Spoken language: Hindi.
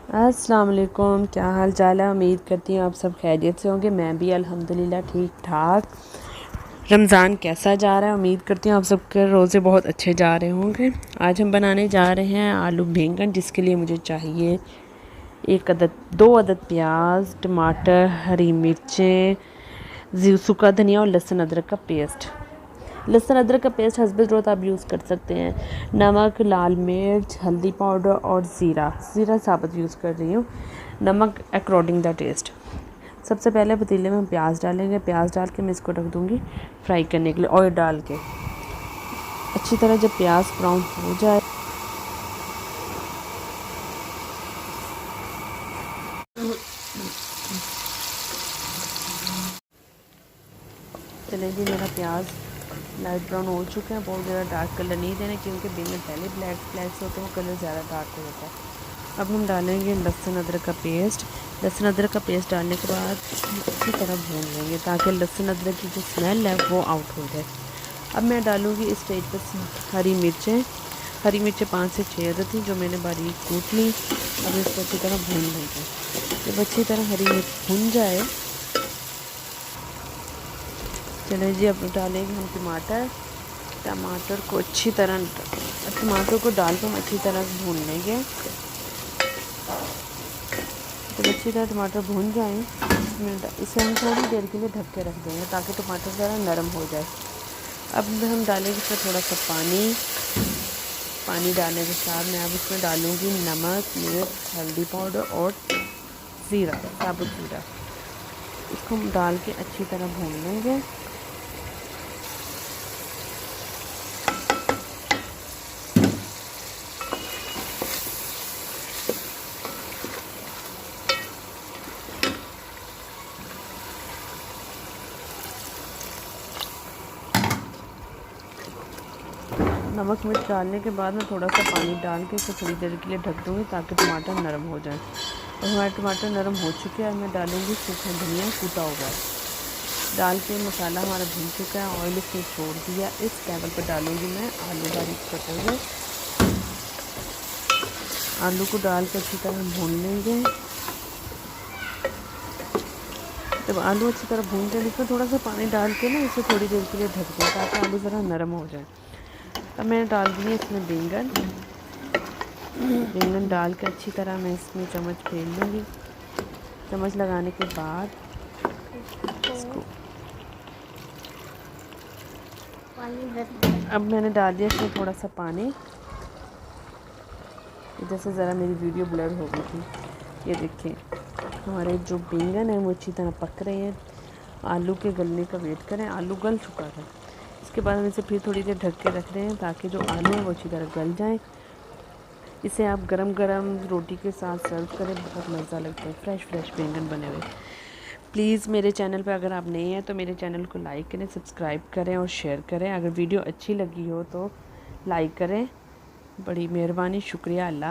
अस्सलाम वालेकुम, क्या हाल चाल है। उम्मीद करती हूँ आप सब खैरियत से होंगे। मैं भी अल्हम्दुलिल्लाह ठीक ठाक। रमज़ान कैसा जा रहा है। उम्मीद करती हूँ आप सबके रोज़े बहुत अच्छे जा रहे होंगे। आज हम बनाने जा रहे हैं आलू बैंगन, जिसके लिए मुझे चाहिए 2 अदद प्याज, टमाटर, हरी मिर्चें, सूखा धनिया और लहसुन अदरक का पेस्ट। लहसुन अदरक का पेस्ट हस्बे ज़रूरत आप यूज़ कर सकते हैं। नमक, लाल मिर्च, हल्दी पाउडर और ज़ीरा साबुत यूज़ कर रही हूँ। नमक अकॉर्डिंग द टेस्ट। सबसे पहले पतीले में हम प्याज डालेंगे। प्याज डाल के मैं इसको रख दूँगी फ्राई करने के लिए। ऑयल डाल के अच्छी तरह जब प्याज ब्राउन हो जाए, चलिए जी, मेरा प्याज लाइट ब्राउन हो चुका है। बहुत ज़्यादा डार्क कलर नहीं देना, क्योंकि बैंगन पहले ब्लैक से होते हैं, वो कलर ज़्यादा डार्क हो जाता है। अब हम डालेंगे लहसुन अदरक का पेस्ट। लहसुन अदरक का पेस्ट डालने के बाद अच्छी तरह भून लेंगे, ताकि लहसुन अदरक की जो स्मेल है वो आउट हो जाए। अब मैं डालूँगी इस स्टेज पर हरी मिर्चें। हरी मिर्चें 5 से 6 अदद थी, जो मैंने बारीक कूट ली। अब इसको अच्छी तरह भून लेंगे। जब अच्छी तरह हरी मिर्च भून जाए, चलिए जी, अब डालेंगे हम टमाटर को अच्छी तरह टमाटर को डाल कर हम अच्छी तरह भून लेंगे। जब अच्छी तरह टमाटर भून जाएं, इसे हम थोड़ी देर के लिए ढक के रख देंगे, ताकि टमाटर ज़रा नरम हो जाए। अब हम डालेंगे इसमें थोड़ा सा पानी डालने के साथ मैं अब इसमें डालूँगी नमक, मिर्च, हल्दी पाउडर और साबुत ज़ीरा। इसको हम डाल के अच्छी तरह भून लेंगे। नमक मिर्च डालने के बाद मैं थोड़ा सा पानी डाल के इसे थोड़ी देर के लिए ढक दूँगी, ताकि टमाटर नरम हो जाए। और हमारे टमाटर नरम हो चुके हैं। मैं डालूँगी सूखा धनिया कूटा हुआ। डाल के मसाला हमारा भून चुका है, ऑयल इसमें छोड़ दिया। इस लेवल पर डालूँगी मैं आलू बारीक कटे हुए। आलू को डाल के अच्छी तरह भून लेंगे। जब आलू अच्छी तरह भून जाए, इसमें थोड़ा सा पानी डाल के ना इसे थोड़ी देर के लिए ढक दें, ताकि आलू ज़रा नरम हो जाए। अब मैंने डाल दिए इसमें बैंगन डाल के अच्छी तरह मैं इसमें चम्मच फेर लूँगी। चम्मच लगाने के बाद इसको अब मैंने डाल दिया इसमें थोड़ा सा पानी। जैसे ज़रा मेरी वीडियो ब्लर हो गई थी। ये देखें, हमारे जो बैंगन है वो अच्छी तरह पक रहे हैं। आलू के गलने का वेट करें। आलू गल चुका था। इसके बाद हम इसे फिर थोड़ी देर ढक के रख रहे हैं, ताकि जो आलू है वो अच्छी तरह गल जाए। इसे आप गरम गरम रोटी के साथ सर्व करें, बहुत मज़ा लगता है। फ्रेश बैंगन बने हुए। प्लीज़ मेरे चैनल पर अगर आप नए हैं तो मेरे चैनल को लाइक करें, सब्सक्राइब करें और शेयर करें। अगर वीडियो अच्छी लगी हो तो लाइक करें। बड़ी मेहरबानी, शुक्रिया। अल्लाह।